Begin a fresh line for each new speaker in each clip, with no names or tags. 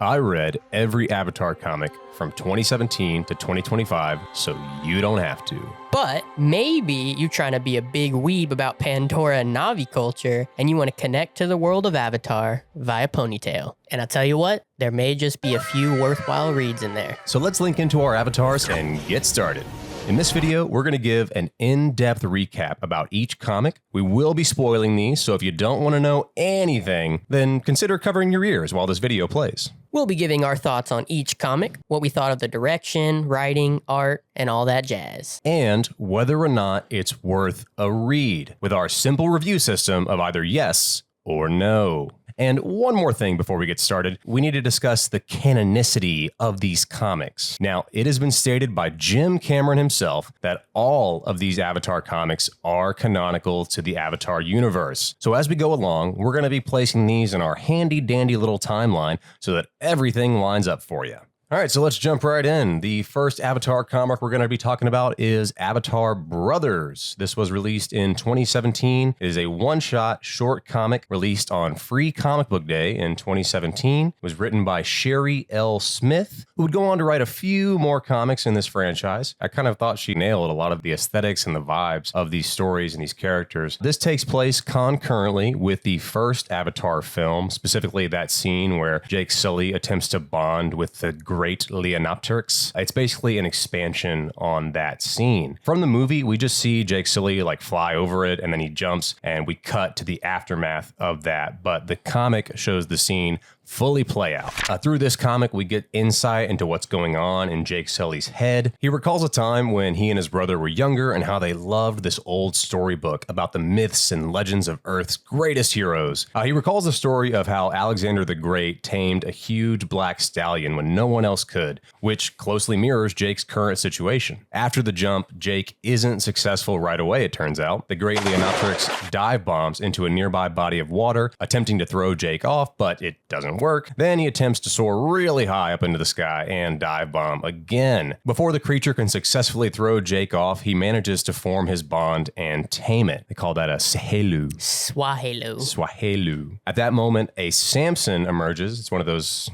I read every Avatar comic from 2017 to 2025, so you don't have to.
But maybe you're trying to be a big weeb about Pandora and Na'vi culture, and you want to connect to the world of Avatar via Ponytail. And I'll tell you what, there may just be a few worthwhile reads in there.
So let's link into our avatars and get started. In this video, we're going to give an in-depth recap about each comic. We will be spoiling these, so if you don't want to know anything, then consider covering your ears while this video plays.
We'll be giving our thoughts on each comic, what we thought of the direction, writing, art, and all that jazz.
And whether or not it's worth a read, with our simple review system of either yes or no. And one more thing before we get started, we need to discuss the canonicity of these comics. Now, it has been stated by Jim Cameron himself that all of these Avatar comics are canonical to the Avatar universe. So as we go along, we're going to be placing these in our handy-dandy little timeline so that everything lines up for you. All right, so let's jump right in. The first Avatar comic we're going to be talking about is Avatar Brothers. This was released in 2017. It is a one-shot short comic released on Free Comic Book Day in 2017. It was written by Sherry L. Smith, who would go on to write a few more comics in this franchise. I kind of thought she nailed a lot of the aesthetics and the vibes of these stories and these characters. This takes place concurrently with the first Avatar film, specifically that scene where Jake Sully attempts to bond with the great Leonopteryx. It's basically an expansion on that scene. From the movie, we just see Jake Sully like fly over it and then he jumps and we cut to the aftermath of that. But the comic shows the scene fully play out. Through this comic, we get insight into what's going on in Jake Sully's head. He recalls a time when he and his brother were younger and how they loved this old storybook about the myths and legends of Earth's greatest heroes. He recalls the story of how Alexander the Great tamed a huge black stallion when no one else could, which closely mirrors Jake's current situation. After the jump, Jake isn't successful right away, it turns out. The great Leonopteryx dive bombs into a nearby body of water, attempting to throw Jake off, but it doesn't work. Then he attempts to soar really high up into the sky and dive bomb again. Before the creature can successfully throw Jake off, he manages to form his bond and tame it. They call that a Swahelu. Swahelu. At that moment, a Samson emerges. It's one of those,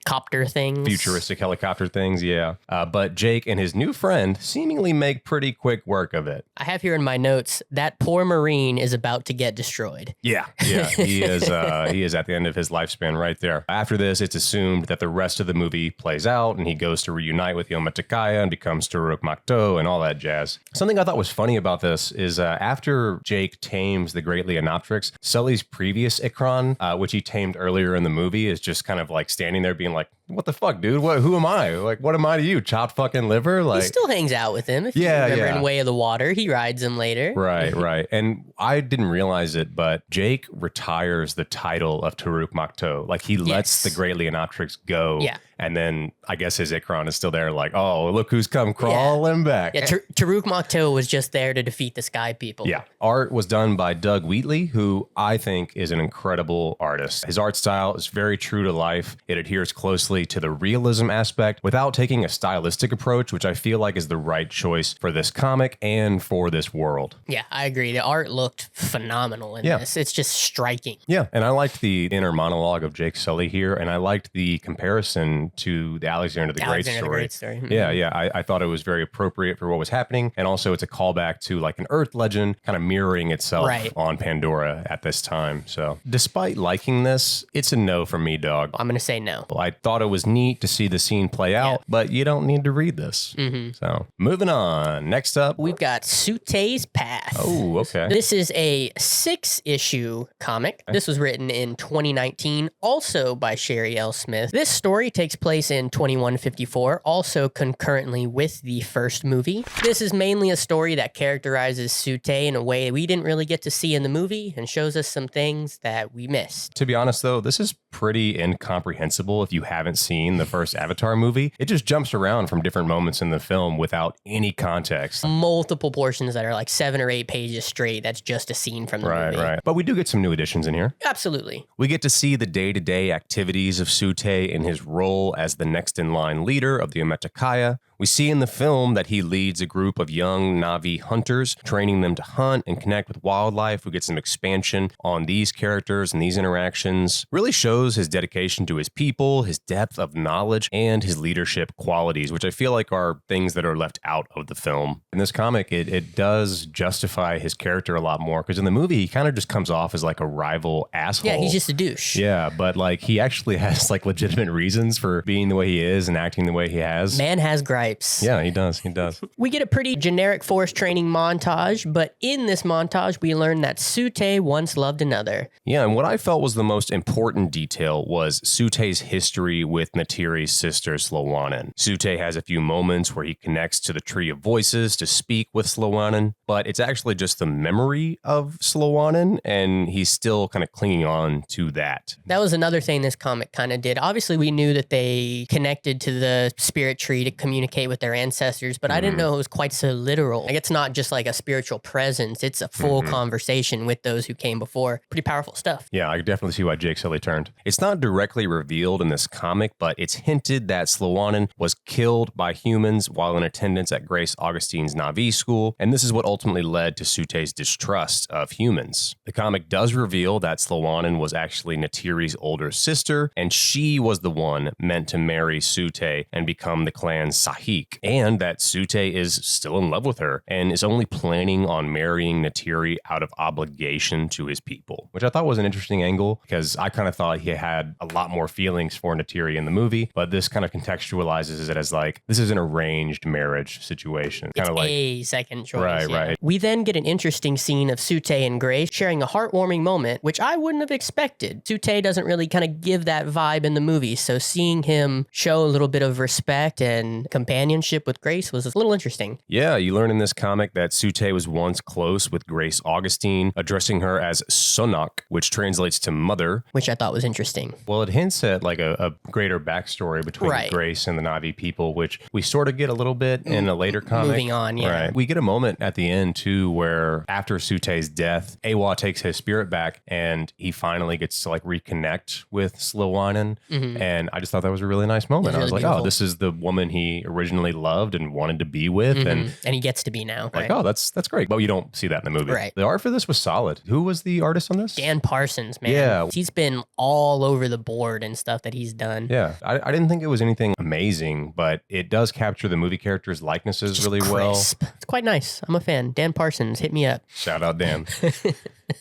Copter things.
Futuristic helicopter things, yeah. But Jake and his new friend seemingly make pretty quick work of it.
I have here in my notes, that poor Marine is about to get destroyed.
Yeah, he is at the end of his lifespan right there. After this, it's assumed that the rest of the movie plays out and he goes to reunite with Yomatakaya and becomes Turuk Makto and all that jazz. Something I thought was funny about this is after Jake tames the Great Leonopteryx, Sully's previous Ikran, which he tamed earlier in the movie, is just kind of like standing there being like, what the fuck, dude? Who am I? Like, what am I to you? Chopped fucking liver? Like,
he still hangs out with him. If you remember in Way of the Water, he rides him later.
Right. And I didn't realize it, but Jake retires the title of Turuk Makto. Like, he lets the Great Leonopteryx go.
Yeah.
And then I guess his Ikran is still there like, oh, look who's come crawling back.
Yeah, Turuk Makto was just there to defeat the Sky People.
Yeah. Art was done by Doug Wheatley, who I think is an incredible artist. His art style is very true to life. It adheres closely to the realism aspect without taking a stylistic approach, which I feel like is the right choice for this comic and for this world.
Yeah, I agree. The art looked phenomenal in this. It's just striking.
Yeah, and I liked the inner monologue of Jake Sully here, and I liked the comparison to the Alexander the Great story.
Mm-hmm.
Yeah. I thought it was very appropriate for what was happening, and also it's a callback to like an Earth legend kind of mirroring itself on Pandora at this time. So despite liking this, it's a no from me, dog.
I'm going to say no.
Well, I thought it was neat to see the scene play out, but you don't need to read this.
Mm-hmm.
So moving on. Next up,
we've got Sute's Path.
Oh, okay.
This is a 6-issue comic. This was written in 2019, also by Sherry L. Smith. This story takes place in 2154, also concurrently with the first movie. This is mainly a story that characterizes Sute in a way we didn't really get to see in the movie and shows us some things that we missed.
To be honest, though, this is pretty incomprehensible if you haven't seen the first Avatar movie. It just jumps around from different moments in the film without any context.
Multiple portions that are like 7 or 8 pages straight. That's just a scene from the movie.
Right. But we do get some new additions in here.
Absolutely.
We get to see the day-to-day activities of Sute in his role as the next in line leader of the Yomatakaya. We see in the film that he leads a group of young Na'vi hunters, training them to hunt and connect with wildlife. We get some expansion on these characters and these interactions. Really shows his dedication to his people, his depth of knowledge, and his leadership qualities, which I feel like are things that are left out of the film. In this comic, it does justify his character a lot more, because in the movie, he kind of just comes off as like a rival asshole.
Yeah, he's just a douche.
Yeah, but like he actually has like legitimate reasons for being the way he is and acting the way he has.
Man has gripes.
Yeah, he does. He does.
We get a pretty generic force training montage, but in this montage, we learn that Sute once loved another.
Yeah, and what I felt was the most important detail was Sute's history with Natiri's sister, Slowanen. Sute has a few moments where he connects to the Tree of Voices to speak with Slowanen, but it's actually just the memory of Slowanen, and he's still kind of clinging on to that.
That was another thing this comic kind of did. Obviously, we knew that they connected to the spirit tree to communicate with their ancestors, but I didn't know it was quite so literal. Like, it's not just like a spiritual presence, it's a full conversation with those who came before. Pretty powerful stuff.
Yeah, I definitely see why Jake Sully turned. It's not directly revealed in this comic, but it's hinted that Slowanen was killed by humans while in attendance at Grace Augustine's Na'vi school, and this is what ultimately led to Sute's distrust of humans. The comic does reveal that Slowanen was actually Natiri's older sister, and she was the one meant to marry Sute and become the clan's Sahik, and that Sute is still in love with her and is only planning on marrying Natiri out of obligation to his people, which I thought was an interesting angle, because I kind of thought he had a lot more feelings for Natiri in the movie, but this kind of contextualizes it as like, this is an arranged marriage situation.
It's
kind of like
a second choice.
Right,
yeah.
right.
We then get an interesting scene of Sute and Grace sharing a heartwarming moment, which I wouldn't have expected. Sute doesn't really kind of give that vibe in the movie, so seeing him show a little bit of respect and companionship with Grace was a little interesting.
Yeah, you learn in this comic that Sute was once close with Grace Augustine, addressing her as Sonak, which translates to mother.
Which I thought was interesting.
Well, it hints at like a greater backstory between
Right.
Grace and the Na'vi people, which we sort of get a little bit in a later comic.
Moving on, yeah.
Right. We get a moment at the end too where after Sute's death, Awa takes his spirit back and he finally gets to like reconnect with Slowanen. And I just thought that was a really nice moment.
It was
I was
really
like,
beautiful.
oh, this is the woman he originally loved and wanted to be with. And
And he gets to be now.
like,
Right?
oh, that's great. But you don't see that in the movie.
Right.
The art for this was solid. Who was the artist on this?
Dan Parsons, man.
Yeah.
He's been all over the board and stuff that he's done.
Yeah, I didn't think it was anything amazing, but it does capture the movie characters' likenesses
Just
really well.
crisp. It's quite nice. I'm a fan. Dan Parsons, hit me up.
Shout out Dan.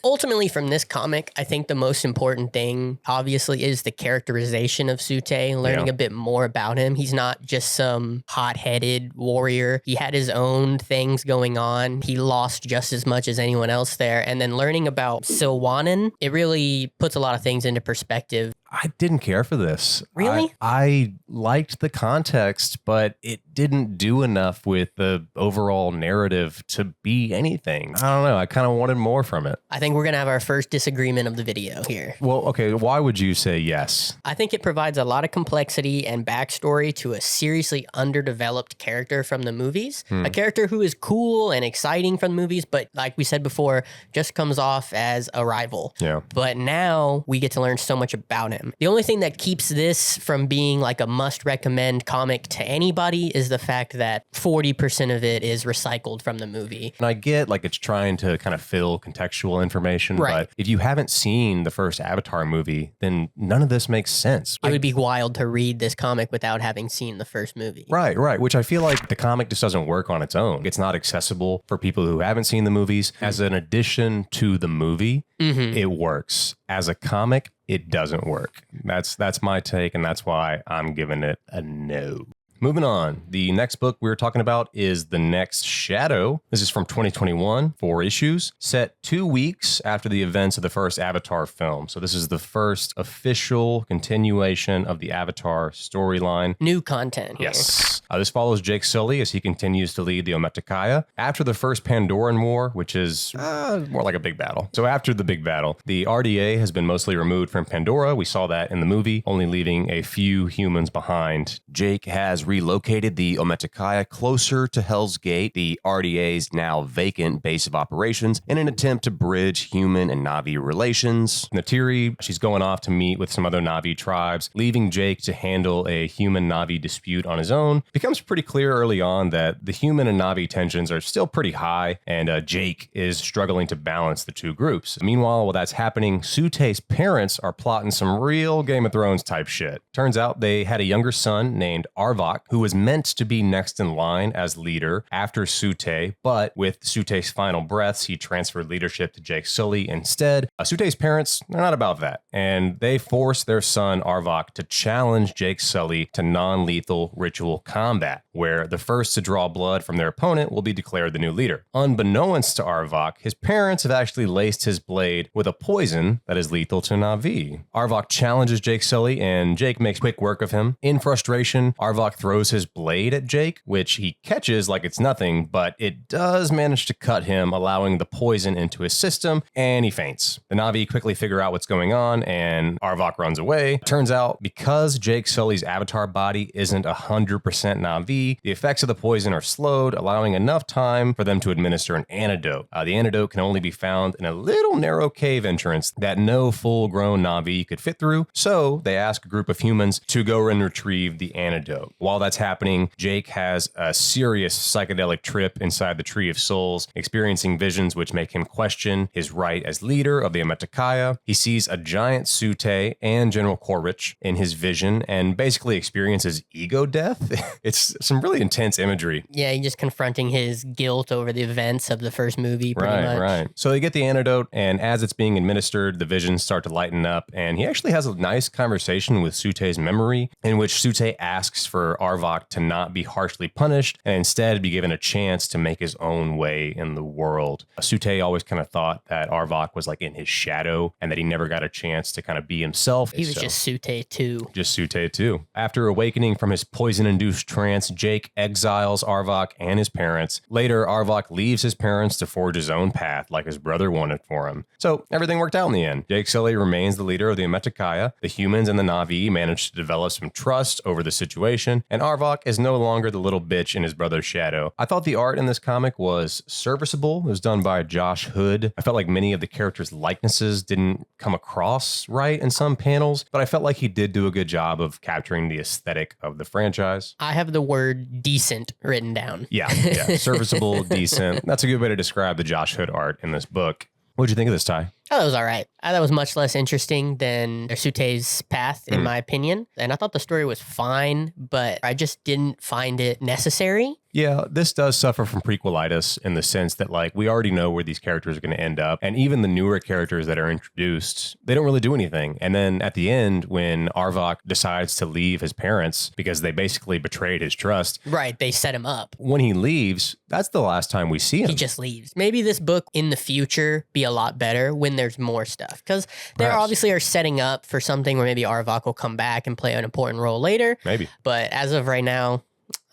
Ultimately, from this comic, I think the most important thing, obviously, is the characterization of Sute, learning
Yeah.
a bit more about him. He's not just some hot-headed warrior. He had his own things going on. He lost just as much as anyone else there. And then learning about Silwanen, it really puts a lot of things into perspective.
I didn't care for this.
Really?
I liked the context, but it didn't do enough with the overall narrative to be anything. I don't know. I kind of wanted more from it.
I think we're going to have our first disagreement of the video here.
Well, okay. Why would you say yes?
I think it provides a lot of complexity and backstory to a seriously underdeveloped character from the movies. A character who is cool and exciting from the movies, but like we said before, just comes off as a rival.
Yeah.
But now we get to learn so much about him. The only thing that keeps this from being like a must recommend comic to anybody is the fact that 40% of it is recycled from the movie.
And I get like it's trying to kind of fill contextual information,
Right.
but if you haven't seen the first Avatar movie, then none of this makes sense.
It would be wild to read this comic without having seen the first movie.
Right, right. Which I feel like the comic just doesn't work on its own. It's not accessible for people who haven't seen the movies. As an addition to the movie, it works. As a comic, it doesn't work. That's my take, and that's why I'm giving it a no. Moving on, the next book we're talking about is The Next Shadow. This is from 2021, 4 issues, set 2 weeks after the events of the first Avatar film. So this is the first official continuation of the Avatar storyline.
New content here.
Yes. This follows Jake Sully as he continues to lead the Ometakaya after the first Pandoran War, which is more like a big battle. So after the big battle, the RDA has been mostly removed from Pandora. We saw that in the movie, only leaving a few humans behind. Jake has relocated the Ometakaya closer to Hell's Gate, the RDA's now vacant base of operations, in an attempt to bridge human and Na'vi relations. Neytiri, she's going off to meet with some other Na'vi tribes, leaving Jake to handle a human-Na'vi dispute on his own. It becomes pretty clear early on that the human and Na'vi tensions are still pretty high, and Jake is struggling to balance the two groups. Meanwhile, while that's happening, Sute's parents are plotting some real Game of Thrones type shit. Turns out they had a younger son named Arvok, who was meant to be next in line as leader after Sute, but with Sute's final breaths, he transferred leadership to Jake Sully instead. Sute's parents, they're not about that, and they force their son Arvok to challenge Jake Sully to non-lethal ritual combat, where the first to draw blood from their opponent will be declared the new leader. Unbeknownst to Arvok, his parents have actually laced his blade with a poison that is lethal to Na'vi. Arvok challenges Jake Sully, and Jake makes quick work of him. In frustration, Arvok throws his blade at Jake, which he catches like it's nothing, but it does manage to cut him, allowing the poison into his system, and he faints. The Na'vi quickly figure out what's going on, and Arvok runs away. Turns out, because Jake Sully's avatar body isn't 100% Na'vi, the effects of the poison are slowed, allowing enough time for them to administer an antidote. The antidote can only be found in a little narrow cave entrance that no full-grown Na'vi could fit through, so they ask a group of humans to go and retrieve the antidote. While that's happening, Jake has a serious psychedelic trip inside the Tree of Souls, experiencing visions which make him question his right as leader of the Ometakaya. He sees a giant Sute and General Korrich in his vision and basically experiences ego death. It's some really intense imagery.
Yeah, he's just confronting his guilt over the events of the first movie, pretty much.
Right. So they get the antidote, and as it's being administered, the visions start to lighten up, and he actually has a nice conversation with Sute's memory, in which Sute asks for Arvok to not be harshly punished, and instead be given a chance to make his own way in the world. Sute always kind of thought that Arvok was like in his shadow, and that he never got a chance to kind of be himself.
He was just Sute too.
Just Sute too. After awakening from his poison-induced trance, Jake exiles Arvok and his parents. Later, Arvok leaves his parents to forge his own path like his brother wanted for him. So everything worked out in the end. Jake Sully remains the leader of the Ometakaya. The humans and the Na'vi managed to develop some trust over the situation, and Arvok is no longer the little bitch in his brother's shadow. I thought the art in this comic was serviceable. It was done by Josh Hood. I felt like many of the characters' likenesses didn't come across right in some panels, but I felt like he did do a good job of capturing the aesthetic of the franchise.
I have the word decent written down.
Yeah. Serviceable, decent. That's a good way to describe the Josh Hood art in this book. What'd you think of this, Ty?
I thought it was all right. I thought it was much less interesting than Sute's path, in my opinion. And I thought the story was fine, but I just didn't find it necessary.
Yeah, this does suffer from prequelitis in the sense that, like, we already know where these characters are going to end up. And even the newer characters that are introduced, they don't really do anything. And then at the end, when Arvok decides to leave his parents because they basically betrayed his trust.
Right, they set him up.
When he leaves, that's the last time we see him.
He just leaves. Maybe this book in the future be a lot better when there's more stuff. Because they obviously are setting up for something where maybe Arvok will come back and play an important role later.
Maybe.
But as of right now,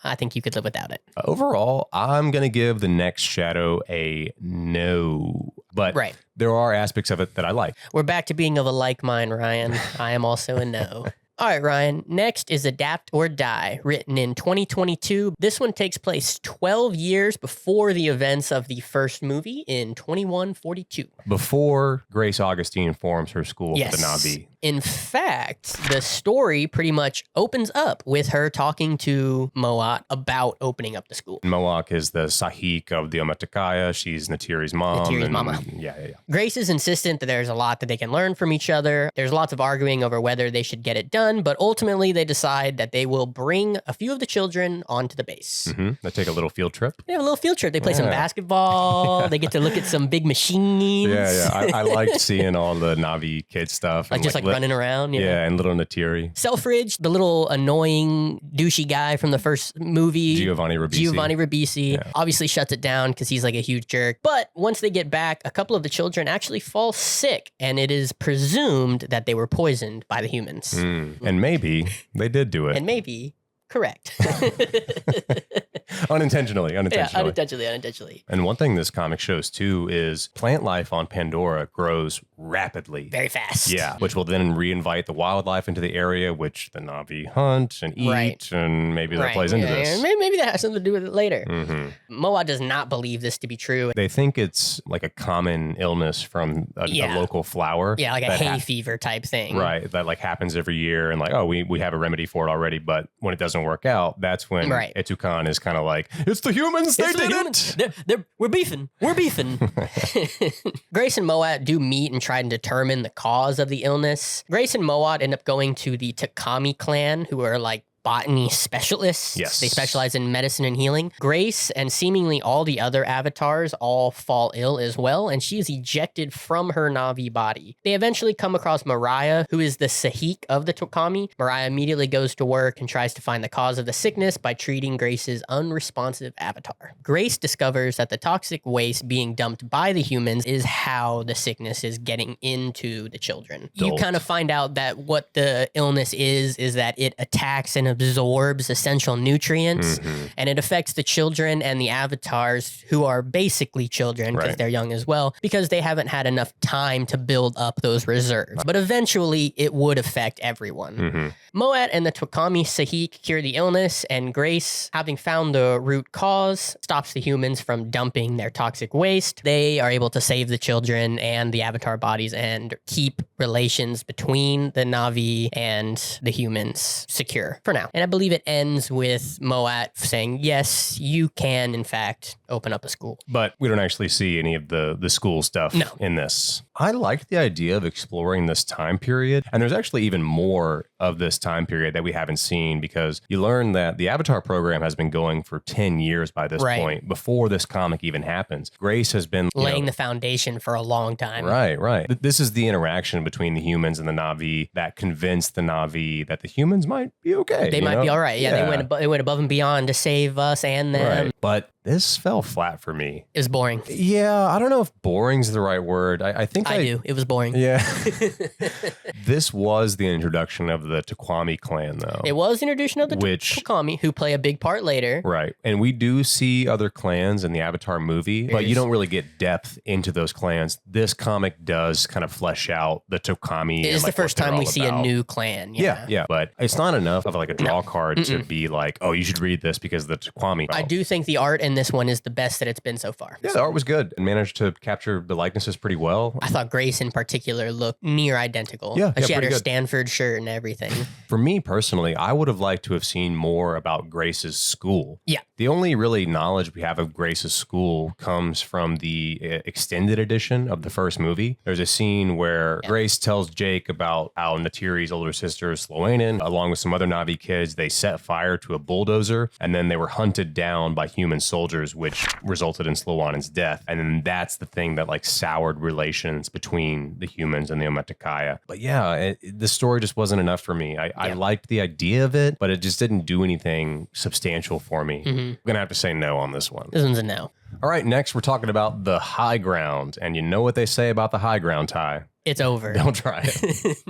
I think you could live without it.
Overall, I'm going to give The Next Shadow a no. But there are aspects of it that I like.
We're back to being of a like mind, Ryan. I am also a no. All right, Ryan. Next is Adapt or Die, written in 2022. This one takes place 12 years before the events of the first movie in 2142.
Before Grace Augustine forms her school for the Na'vi.
In fact, the story pretty much opens up with her talking to Moat about opening up the school.
Moat is the Sahik of the Ometakaya. She's Neytiri's mom.
Neytiri's mama.
Yeah.
Grace is insistent that there's a lot that they can learn from each other. There's lots of arguing over whether they should get it done, but ultimately they decide that they will bring a few of the children onto the base.
Mm-hmm. They take a little field trip.
They have a little field trip. They play some basketball. They get to look at some big machines.
Yeah. I liked seeing all the Na'vi kid stuff.
Like running around.
Yeah, and little Neytiri.
Selfridge, the little annoying, douchey guy from the first movie.
Giovanni Ribisi.
Obviously shuts it down because he's like a huge jerk. But once they get back, a couple of the children actually fall sick, and it is presumed that they were poisoned by the humans.
And maybe they did do it.
And maybe correct.
Unintentionally.
Yeah, unintentionally.
And one thing this comic shows too is plant life on Pandora grows rapidly.
Very fast.
Yeah, which will then reinvite the wildlife into the area, which the Na'vi hunt and eat,
Right.
and maybe that plays into this.
Maybe that has something to do with it later.
Mm-hmm.
Moa does not believe this to be true.
They think it's like a common illness from a local flower.
Yeah, like a hay fever type thing.
Right, that like happens every year, and like, oh, we have a remedy for it already, but when it doesn't work out, that's when Etukan is kind of like, it's the humans, they did it!
We're beefing. Grace and Moat do meet and try to determine the cause of the illness. Grace and Moat end up going to the Takami clan, who are like botany specialists.
Yes.
They specialize in medicine and healing. Grace and seemingly all the other avatars all fall ill as well, and she is ejected from her Na'vi body. They eventually come across Mariah, who is the Sahik of the Takami. Mariah immediately goes to work and tries to find the cause of the sickness by treating Grace's unresponsive avatar. Grace discovers that the toxic waste being dumped by the humans is how the sickness is getting into the children. You kind of find out that what the illness is that it attacks and absorbs essential nutrients, and it affects the children and the avatars, who are basically children because they're young as well, because they haven't had enough time to build up those reserves. But eventually it would affect everyone. Moat and the Takami Sahik cure the illness, and Grace, having found the root cause, stops the humans from dumping their toxic waste. They are able to save the children and the avatar bodies and keep relations between the Na'vi and the humans secure for now. And I believe it ends with Moat saying, yes, you can, in fact, open up a school.
But we don't actually see any of the school stuff in this. I liked the idea of exploring this time period. And there's actually even more of this time period that we haven't seen, because you learn that the Avatar program has been going for 10 years by this point, before this comic even happens. Grace has been
laying the foundation for a long time.
Right. This is the interaction between the humans and the Na'vi that convinced the Na'vi that the humans might be okay.
They might be all right. Yeah, they went above and beyond to save us and them.
Right. But this fell flat for me.
It was boring.
Yeah, I don't know if boring's the right word. I think
I do. It was boring.
Yeah. This was the introduction of the Takwami clan, though.
It was the introduction of the Takami, who play a big part later.
Right. And we do see other clans in the Avatar movie, but you don't really get depth into those clans. This comic does kind of flesh out the Takami.
It is the first time we see a new clan.
Yeah. But it's not enough of like a draw card to be like, oh, you should read this because of the Takwami.
I do think the art in this one is the best that it's been so far.
Yeah, the art was good and managed to capture the likenesses pretty well.
I thought Grace in particular looked near identical.
Yeah,
she had her
good.
Stanford shirt and everything.
For me personally, I would have liked to have seen more about Grace's school.
Yeah.
The only really knowledge we have of Grace's school comes from the extended edition of the first movie. There's a scene where Grace tells Jake about how Natiri's older sister, Sloanen, along with some other Na'vi kids, they set fire to a bulldozer, and then they were hunted down by human soldiers, which resulted in Sloanen's death. And then that's the thing that like soured relations between the humans and the Ometakaya. But yeah, the story just wasn't enough for me. I liked the idea of it, but it just didn't do anything substantial for me. I'm going to have to say no on this one.
This one's a no.
All right, next we're talking about the high ground. And you know what they say about the high ground, Ty?
It's over.
Don't try it.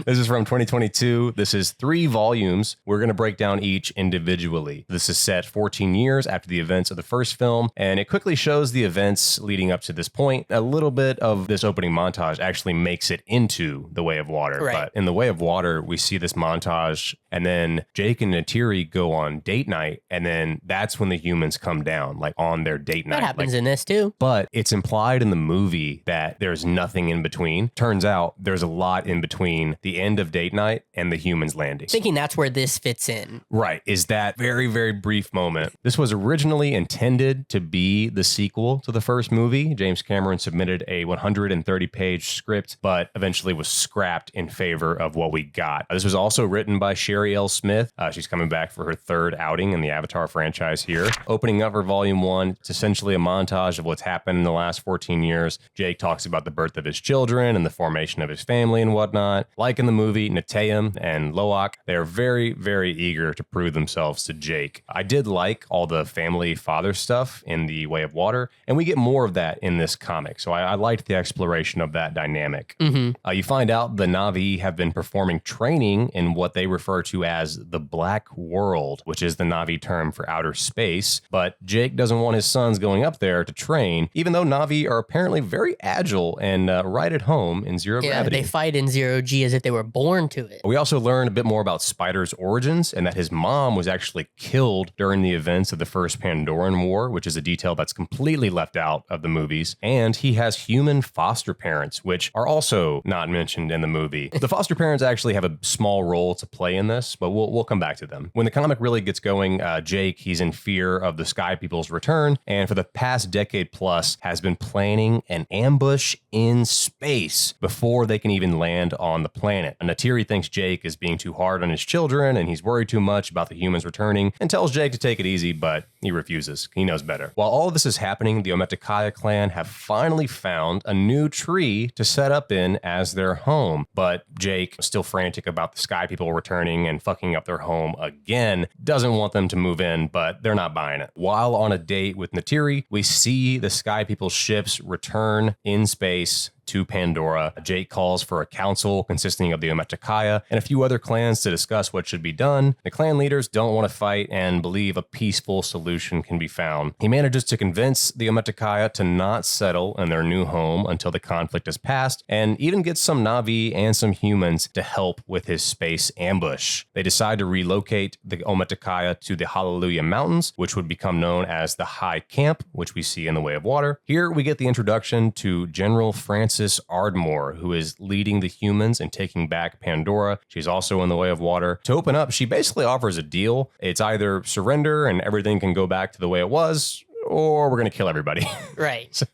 This is from 2022. This is 3 volumes. We're going to break down each individually. This is set 14 years after the events of the first film, and it quickly shows the events leading up to this point. A little bit of this opening montage actually makes it into The Way of Water.
Right.
But in The Way of Water, we see this montage, and then Jake and Natiri go on date night, and then that's when the humans come down, like on their date night.
That happens in this too.
But it's implied in the movie that there's nothing in between. Turns out there's a lot in between the end of date night and the humans landing.
Thinking that's where this fits in.
Right. Is that very, very brief moment. This was originally intended to be the sequel to the first movie. James Cameron submitted a 130-page script, but eventually was scrapped in favor of what we got. This was also written by Sherry L. Smith. She's coming back for her 3rd outing in the Avatar franchise here. Opening up her volume 1, it's essentially a montage of what's happened in the last 14 years. Jake talks about the birth of his children and the formation of his family and whatnot. Like in the movie, Neteyam and Loak, they're very, very eager to prove themselves to Jake. I did like all the family father stuff in The Way of Water, and we get more of that in this comic. So I liked the exploration of that dynamic. You find out the Na'vi have been performing training in what they refer to as the Black World, which is the Na'vi term for outer space. But Jake doesn't want his sons going up there to train, even though Na'vi are apparently very agile and right at home in zero gravity.
They fight in zero G as if they were born to it.
We also learn a bit more about Spider's origins and that his mom was actually killed during the events of the first Pandoran War, which is a detail that's completely left out of the movies. And he has human foster parents, which are also not mentioned in the movie. The foster parents actually have a small role to play in this, but we'll come back to them. When the comic really gets going, Jake, he's in fear of the Sky People's return, and for the past decade plus has been planning an ambush in space before they can even land on the planet. Neytiri thinks Jake is being too hard on his children, and he's worried too much about the humans returning, and tells Jake to take it easy, but he refuses. He knows better. While all of this is happening, the Ometekaya clan have finally found a new tree to set up in as their home, but Jake, still frantic about the Sky People returning and fucking up their home again, doesn't want them to move in, but they're not buying it. While on a date with Neytiri, we see the Sky People's ships return in space to Pandora. Jake calls for a council consisting of the Ometekaya and a few other clans to discuss what should be done. The clan leaders don't want to fight and believe a peaceful solution can be found. He manages to convince the Ometekaya to not settle in their new home until the conflict is past, and even gets some Na'vi and some humans to help with his space ambush. They decide to relocate the Ometekaya to the Hallelujah Mountains, which would become known as the High Camp, which we see in The Way of Water. Here we get the introduction to General Francis Ardmore, who is leading the humans and taking back Pandora. She's also in The Way of Water. To open up, she basically offers a deal. It's either surrender and everything can go back to the way it was, or we're going to kill everybody.
Right.
So,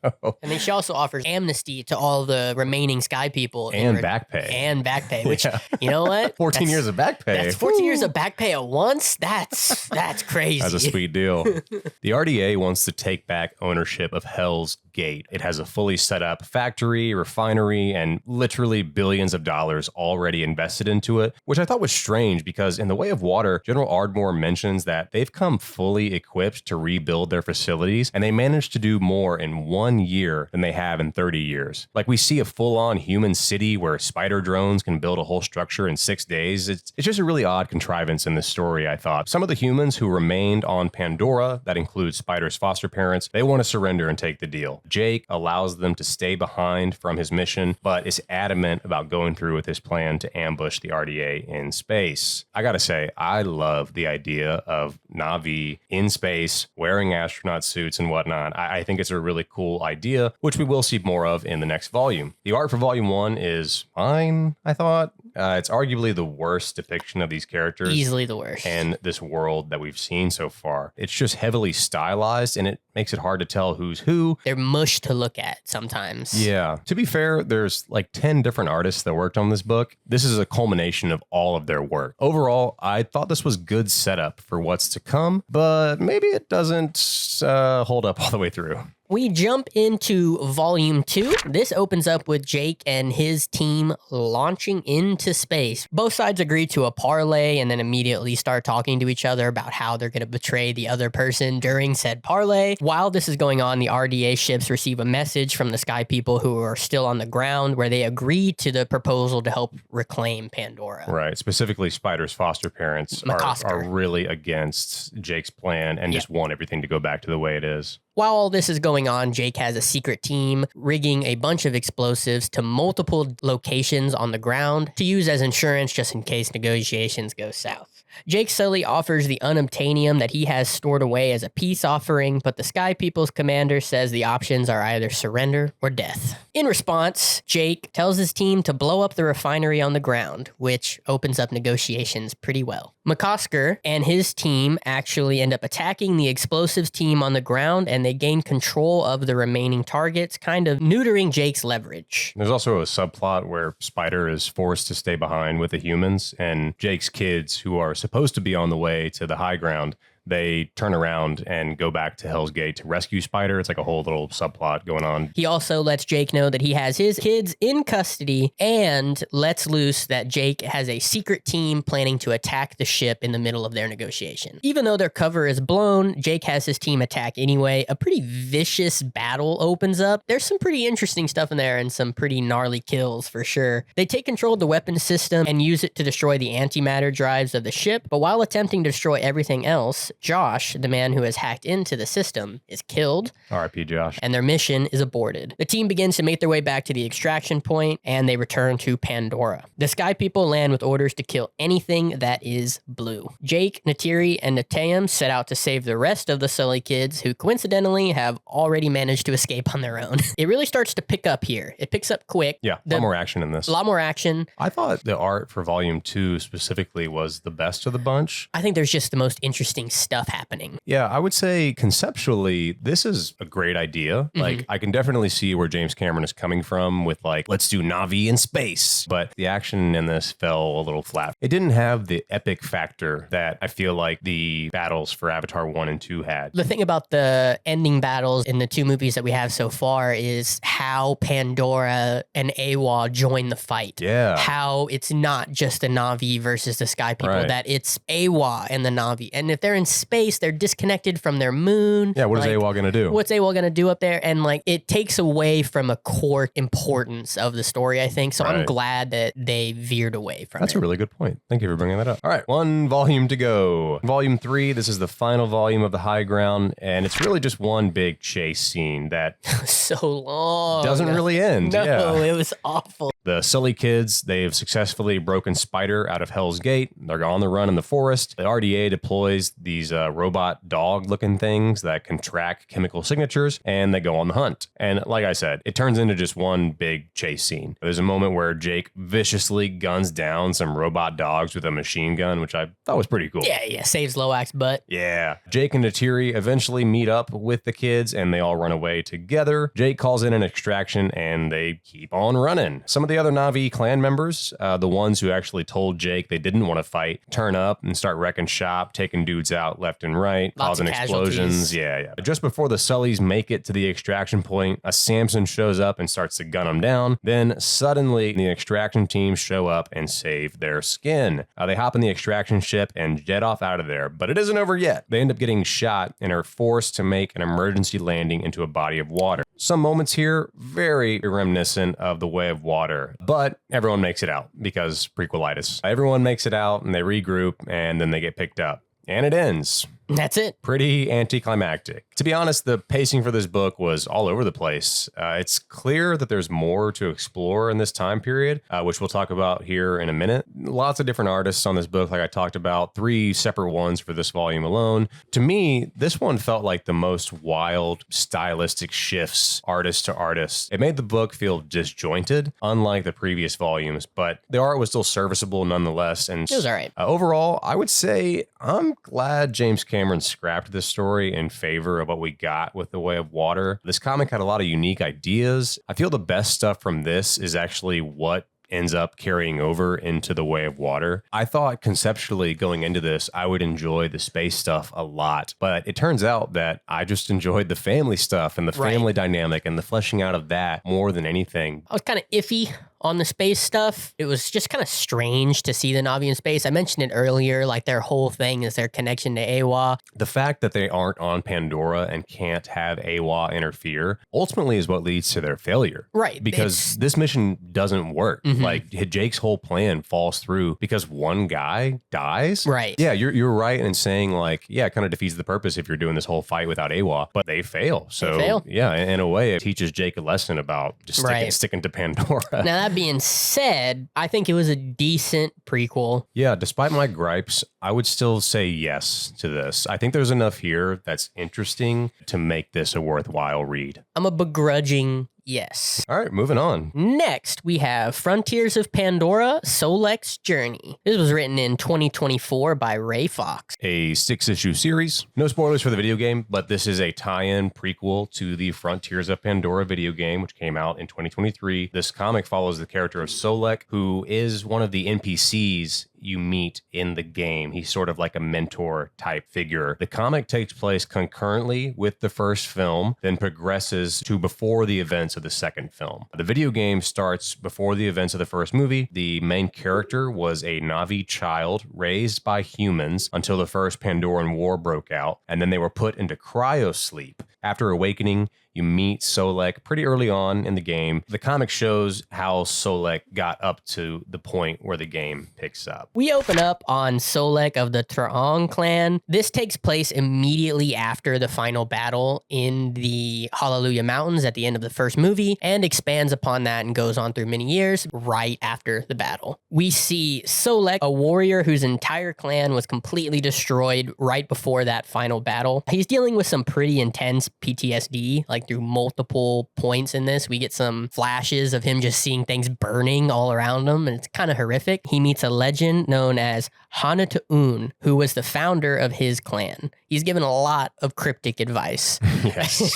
and then she also offers amnesty to all the remaining Sky People.
And back pay.
And back pay, which, you know what?
14 years of back pay.
That's 14 years of back pay at once? That's crazy.
That's a sweet deal. The RDA wants to take back ownership of Hell's Gate. It has a fully set up factory, refinery, and literally billions of dollars already invested into it, which I thought was strange because in The Way of Water, General Ardmore mentions that they've come fully equipped to rebuild their facilities, and they managed to do more in 1 year than they have in 30 years. Like, we see a full-on human city where spider drones can build a whole structure in 6 days. It's just a really odd contrivance in this story, I thought. Some of the humans who remained on Pandora, that includes Spider's foster parents, they want to surrender and take the deal. Jake allows them to stay behind from his mission, but is adamant about going through with his plan to ambush the RDA in space. I gotta say, I love the idea of Na'vi in space, wearing astronaut suits and whatnot. I think it's a really cool idea, which we will see more of in the next volume. The art for volume 1 is fine, I thought. It's arguably the worst depiction of these characters.
Easily the worst.
And this world that we've seen so far. It's just heavily stylized, and it makes it hard to tell who's who.
They're mush to look at sometimes.
Yeah. To be fair, there's like 10 different artists that worked on this book. This is a culmination of all of their work. Overall, I thought this was good setup for what's to come, but maybe it doesn't hold up all the way through.
We jump into volume 2. This opens up with Jake and his team launching into space. Both sides agree to a parlay and then immediately start talking to each other about how they're going to betray the other person during said parlay. While this is going on, the RDA ships receive a message from the Sky People who are still on the ground where they agree to the proposal to help reclaim Pandora.
Right. Specifically, Spider's foster parents are really against Jake's plan and just want everything to go back to the way it is.
While all this is going on, Jake has a secret team rigging a bunch of explosives to multiple locations on the ground to use as insurance just in case negotiations go south. Jake Sully offers the unobtainium that he has stored away as a peace offering, but the Sky People's commander says the options are either surrender or death. In response, Jake tells his team to blow up the refinery on the ground, which opens up negotiations pretty well. McCosker and his team actually end up attacking the explosives team on the ground, and they gain control of the remaining targets, kind of neutering Jake's leverage.
There's also a subplot where Spider is forced to stay behind with the humans, and Jake's kids, who are supposed to be on the way to the high ground, they turn around and go back to Hell's Gate to rescue Spider. It's like a whole little subplot going on.
He also lets Jake know that he has his kids in custody and lets loose that Jake has a secret team planning to attack the ship in the middle of their negotiation. Even though their cover is blown, Jake has his team attack anyway. A pretty vicious battle opens up. There's some pretty interesting stuff in there and some pretty gnarly kills for sure. They take control of the weapons system and use it to destroy the antimatter drives of the ship, but while attempting to destroy everything else, Josh, the man who has hacked into the system, is killed.
R.I.P. Josh.
And their mission is aborted. The team begins to make their way back to the extraction point, and they return to Pandora. The Sky People land with orders to kill anything that is blue. Jake, Natiri, and Natayam set out to save the rest of the Sully kids, who coincidentally have already managed to escape on their own. It really starts to pick up here. It picks up quick.
Yeah, a lot more action in this.
A lot more action.
I thought the art for Volume 2 specifically was the best of the bunch.
I think there's just the most interesting stuff happening.
Yeah, I would say conceptually, this is a great idea. Like, I can definitely see where James Cameron is coming from with like, let's do Na'vi in space. But the action in this fell a little flat. It didn't have the epic factor that I feel like the battles for Avatar 1 and 2 had.
The thing about the ending battles in the two movies that we have so far is how Pandora and Awa join the fight.
Yeah.
How it's not just the Na'vi versus the Sky People,
Right.
that it's Awa and the Na'vi. And if they're in space, they're disconnected from their moon.
Yeah, what is
Like,
AWOL going to do?
What's AWOL going to do up there? And like, it takes away from a core importance of the story, I think. So I'm
Right.
glad that they veered away from
That's
it.
a really good point. Thank you for bringing that up. All right, one volume to go. Volume 3, this is the final volume of The High Ground, and it's really just one big chase scene that
So long.
doesn't really end.
No,
Yeah.
it was awful.
The Sully kids, they've successfully broken Spider out of Hell's Gate. They're on the run in the forest. The RDA deploys these robot dog-looking things that can track chemical signatures, and they go on the hunt. And like I said, it turns into just one big chase scene. There's a moment where Jake viciously guns down some robot dogs with a machine gun, which I thought was pretty cool.
Yeah, saves Loak's butt.
Yeah. Jake and Natiri eventually meet up with the kids and they all run away together. Jake calls in an extraction and they keep on running. Some of the other Na'vi clan members, the ones who actually told Jake they didn't want to fight, turn up and start wrecking shop, taking dudes out left and right,
Lots of
causing explosions.
casualties.
Yeah. Just before the Sullys make it to the extraction point, a Samson shows up and starts to gun them down. Then suddenly the extraction team show up and save their skin. They hop in the extraction ship and jet off out of there, but it isn't over yet. They end up getting shot and are forced to make an emergency landing into a body of water. Some moments here, very reminiscent of The Way of Water, but everyone makes it out because prequelitis. Everyone makes it out and they regroup and then they get picked up. And it ends.
That's it.
Pretty anticlimactic. To be honest, the pacing for this book was all over the place. It's clear that there's more to explore in this time period, which we'll talk about here in a minute. Lots of different artists on this book, like I talked about, 3 separate ones for this volume alone. To me, this one felt like the most wild stylistic shifts artist to artist. It made the book feel disjointed, unlike the previous volumes, but the art was still serviceable nonetheless. And
It was all right.
Overall, I would say I'm glad James Cameron scrapped this story in favor of what we got with The Way of Water. This comic had a lot of unique ideas. I feel the best stuff from this is actually what ends up carrying over into The Way of Water. I thought conceptually going into this, I would enjoy the space stuff a lot, but it turns out that I just enjoyed the family stuff and the family dynamic and the fleshing out of that more than anything.
I was kind of iffy on the space stuff. It was just kind of strange to see the Na'vi in space. I mentioned it earlier, like their whole thing is their connection to Awa.
The fact that they aren't on Pandora and can't have Awa interfere ultimately is what leads to their failure.
Right.
Because this mission doesn't work. Like Jake's whole plan falls through because one guy dies.
Right.
Yeah, you're right in saying like, yeah, it kind of defeats the purpose if you're doing this whole fight without Awa, but they fail. So yeah, in a way it teaches Jake a lesson about just sticking to Pandora.
Now that being said, I think it was a decent prequel.
Yeah, despite my gripes, I would still say yes to this. I think there's enough here that's interesting to make this a worthwhile read.
I'm a begrudging yes.
All right, moving on.
Next, we have Frontiers of Pandora, Solek's Journey. This was written in 2024 by Ray Fox.
A 6-issue series. No spoilers for the video game, but this is a tie-in prequel to the Frontiers of Pandora video game, which came out in 2023. This comic follows the character of Solek, who is one of the NPCs you meet in the game. He's sort of like a mentor type figure. The comic takes place concurrently with the first film, then progresses to before the events of the second film. The video game starts before the events of the first movie. The main character was a Na'vi child raised by humans until the first Pandoran War broke out, and then they were put into cryosleep. After awakening, you meet Solek pretty early on in the game. The comic shows how Solek got up to the point where the game picks up.
We open up on Solek of the Traong clan. This takes place immediately after the final battle in the Hallelujah Mountains at the end of the first movie, and expands upon that and goes on through many years right after the battle. We see Solek, a warrior whose entire clan was completely destroyed right before that final battle. He's dealing with some pretty intense PTSD, like through multiple points in this. We get some flashes of him just seeing things burning all around him, and it's kind of horrific. He meets a legend known as Hanatu'un, who was the founder of his clan. He's given a lot of cryptic advice.
Yes.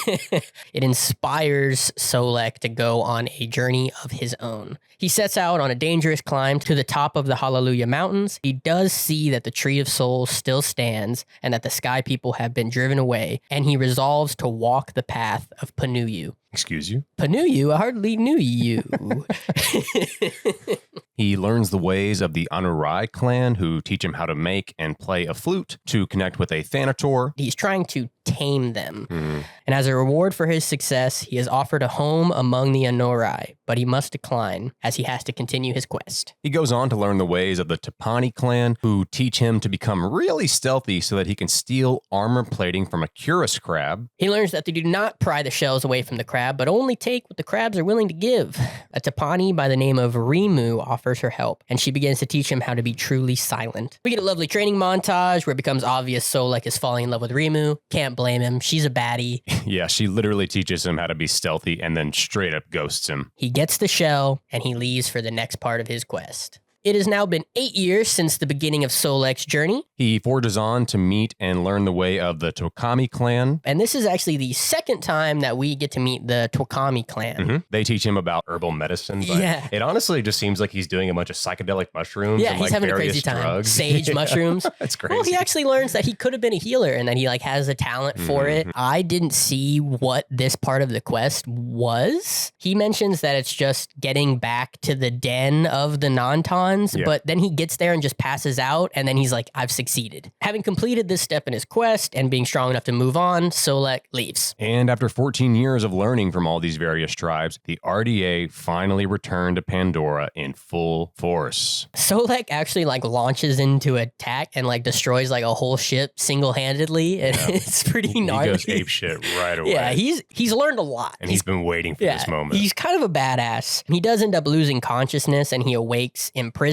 It inspires Solek to go on a journey of his own. He sets out on a dangerous climb to the top of the Hallelujah Mountains. He does see that the Tree of Souls still stands and that the Sky People have been driven away, and he resolves to walk the path of Panuyu.
Excuse you?
Panuyu? I hardly knew you.
He learns the ways of the Anurai clan, who teach him how to make and play a flute to connect with a Thanator.
He's trying to tame them. And as a reward for his success, he is offered a home among the Anurai, but he must decline as he has to continue his quest.
He goes on to learn the ways of the Tapani clan, who teach him to become really stealthy so that he can steal armor plating from a Curus crab.
He learns that they do not pry the shells away from the crab, but only take what the crabs are willing to give. A Tapani by the name of Rimu offers her help, and she begins to teach him how to be truly silent. We get a lovely training montage where it becomes obvious Solek is falling in love with Rimu. Can't blame him. She's a baddie.
Yeah, she literally teaches him how to be stealthy and then straight up ghosts him.
He gets the shell, and he leaves for the next part of his quest. It has now been 8 years since the beginning of Solek's journey.
He forges on to meet and learn the way of the Tokami clan.
And this is actually the second time that we get to meet the Tokami clan.
They teach him about herbal medicine. But
Yeah.
it honestly just seems like he's doing a bunch of psychedelic mushrooms
Yeah,
and
he's
like
having a
various
crazy time.
drugs.
Sage mushrooms.
That's crazy.
Well, he actually learns that he could have been a healer and that he like has a talent for it. I didn't see what this part of the quest was. He mentions that it's just getting back to the den of the Nontons,
Yeah.
but then he gets there and just passes out, and then he's like, I've succeeded. Having completed this step in his quest and being strong enough to move on, Solek leaves.
And after 14 years of learning from all these various tribes, the RDA finally returned to Pandora in full force.
Solek actually like launches into attack and like destroys like a whole ship single-handedly, and it's pretty gnarly.
He goes apeshit right away.
Yeah, he's learned a lot.
And he's been waiting for this moment.
He's kind of a badass. He does end up losing consciousness and he awakes imprisoned.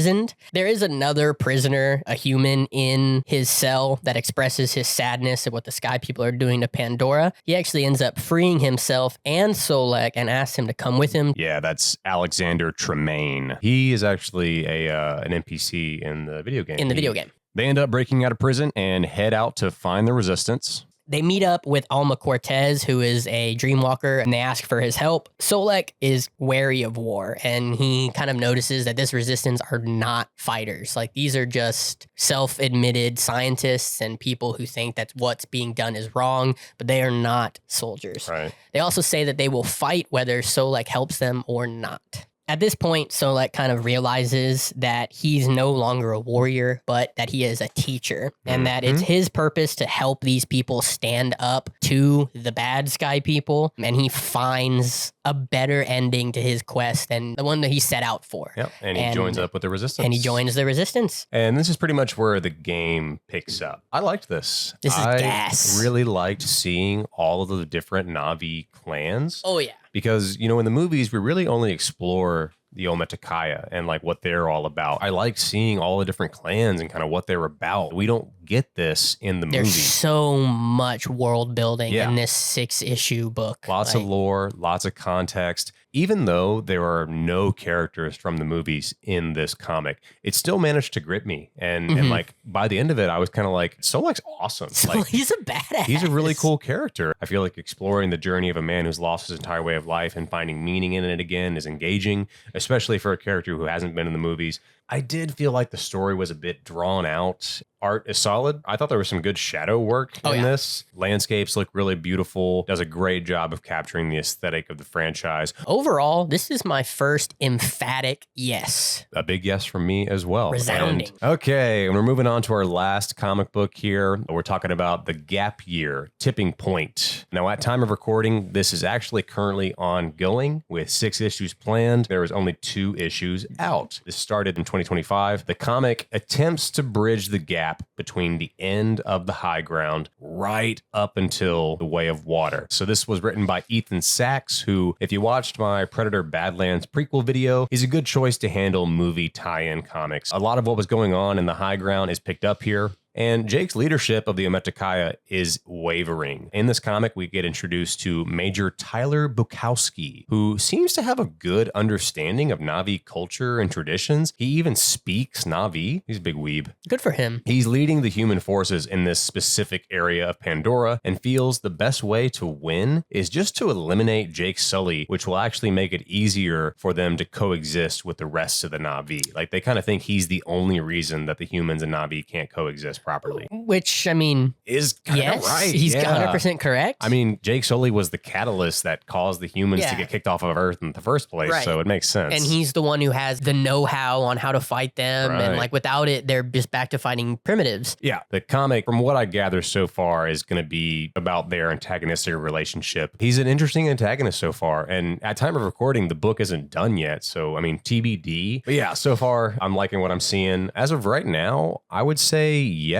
There is another prisoner, a human, in his cell that expresses his sadness at what the Sky People are doing to Pandora. He actually ends up freeing himself and Solek and asks him to come with him.
Yeah, that's Alexander Tremaine. He is actually an NPC in the video game. They end up breaking out of prison and head out to find the resistance.
They meet up with Alma Cortez, who is a dreamwalker, and they ask for his help. Solek is wary of war, and he kind of notices that this resistance are not fighters. Like, these are just self-admitted scientists and people who think that what's being done is wrong, but they are not soldiers.
Right.
They also say that they will fight whether Solek helps them or not. At this point, Solek kind of realizes that he's no longer a warrior, but that he is a teacher, and that it's his purpose to help these people stand up to the bad Sky People, and he finds a better ending to his quest than the one that he set out for.
Yep, and he joins up with the resistance.
And he joins the resistance.
And this is pretty much where the game picks up. I liked this.
This is gas.
I really liked seeing all of the different Na'vi clans.
Oh, yeah.
Because, you know, in the movies, we really only explore the Ometakaya and like what they're all about. I like seeing all the different clans and kind of what they're about. We don't get this in the movie.
There's so much world building in this 6-issue book.
Lots of lore, lots of context. Even though there are no characters from the movies in this comic, it still managed to grip me. And like by the end of it, I was kind of like, Solek's awesome. Like,
he's a badass.
He's a really cool character. I feel like exploring the journey of a man who's lost his entire way of life and finding meaning in it again is engaging, especially for a character who hasn't been in the movies. I did feel like the story was a bit drawn out. Art is solid. I thought there was some good shadow work in this. Landscapes look really beautiful. Does a great job of capturing the aesthetic of the franchise.
Overall, this is my first emphatic yes.
A big yes from me as well.
Resounding.
Okay, and we're moving on to our last comic book here. We're talking about The Gap Year, Tipping Point. Now, at time of recording, this is actually currently ongoing with 6 issues planned. There is only 2 issues out. This started in 2025. The comic attempts to bridge the gap between the end of the high ground right up until the Way of Water. So this was written by Ethan Sachs, who, if you watched my Predator Badlands prequel video, is a good choice to handle movie tie-in comics. A lot of what was going on in the high ground is picked up here. And Jake's leadership of the Ometakaya is wavering. In this comic, we get introduced to Major Tyler Bukowski, who seems to have a good understanding of Na'vi culture and traditions. He even speaks Na'vi. He's a big weeb.
Good for him.
He's leading the human forces in this specific area of Pandora and feels the best way to win is just to eliminate Jake Sully, which will actually make it easier for them to coexist with the rest of the Na'vi. Like, they kind of think he's the only reason that the humans and Na'vi can't coexist properly.
Which, I mean,
is kind of right.
He's 100% correct.
I mean, Jake Sully was the catalyst that caused the humans to get kicked off of Earth in the first place, so it makes sense.
And he's the one who has the know-how on how to fight them, and like without it, they're just back to fighting primitives.
Yeah, the comic, from what I gather so far, is going to be about their antagonistic relationship. He's an interesting antagonist so far, and at time of recording, the book isn't done yet, so I mean, TBD. But yeah, so far, I'm liking what I'm seeing. As of right now, I would say yes.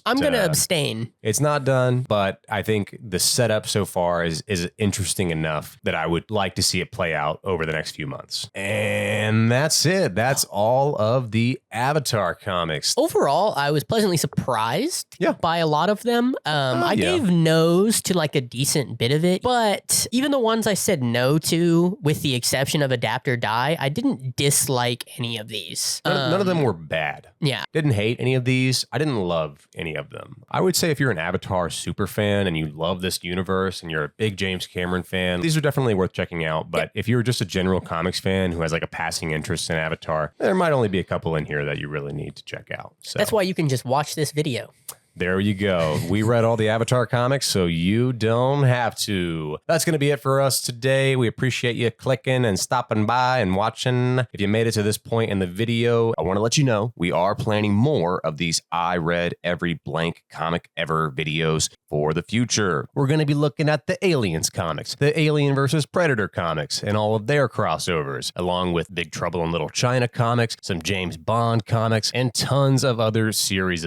I'm going to abstain.
It's not done, but I think the setup so far is interesting enough that I would like to see it play out over the next few months. And that's it. That's all of the Avatar comics.
Overall, I was pleasantly surprised by a lot of them. I gave no's to like a decent bit of it, but even the ones I said no to, with the exception of Adapt or Die, I didn't dislike any of these.
None of them were bad.
Yeah.
Didn't hate any of these. I didn't love any of them. I would say if you're an Avatar super fan and you love this universe and you're a big James Cameron fan, these are definitely worth checking out. But if you're just a general comics fan who has like a passing interest in Avatar, there might only be a couple in here that you really need to check out. So
that's why you can just watch this video.
There you go. We read all the Avatar comics, so you don't have to. That's going to be it for us today. We appreciate you clicking and stopping by and watching. If you made it to this point in the video, I want to let you know we are planning more of these I read every blank comic ever videos for the future. We're going to be looking at the Aliens comics, the Alien versus Predator comics, and all of their crossovers, along with Big Trouble in Little China comics, some James Bond comics, and tons of other series.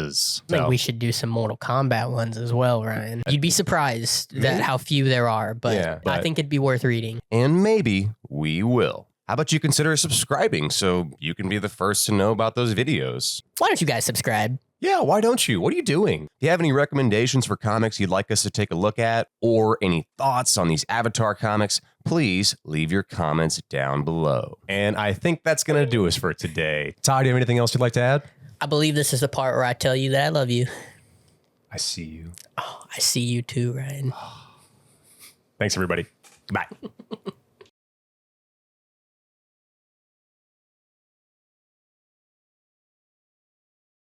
I think we should do some Mortal Kombat ones as well, Ryan. You'd be surprised at how few there are, but I think it'd be worth reading.
And maybe we will. How about you consider subscribing so you can be the first to know about those videos?
Why don't you guys subscribe?
Yeah, why don't you? What are you doing? If you have any recommendations for comics you'd like us to take a look at, or any thoughts on these Avatar comics, please leave your comments down below. And I think that's going to do us for today. Ty, do you have anything else you'd like to add?
I believe this is the part where I tell you that I love you.
I see you.
Oh, I see you too, Ryan.
Thanks, everybody. Goodbye.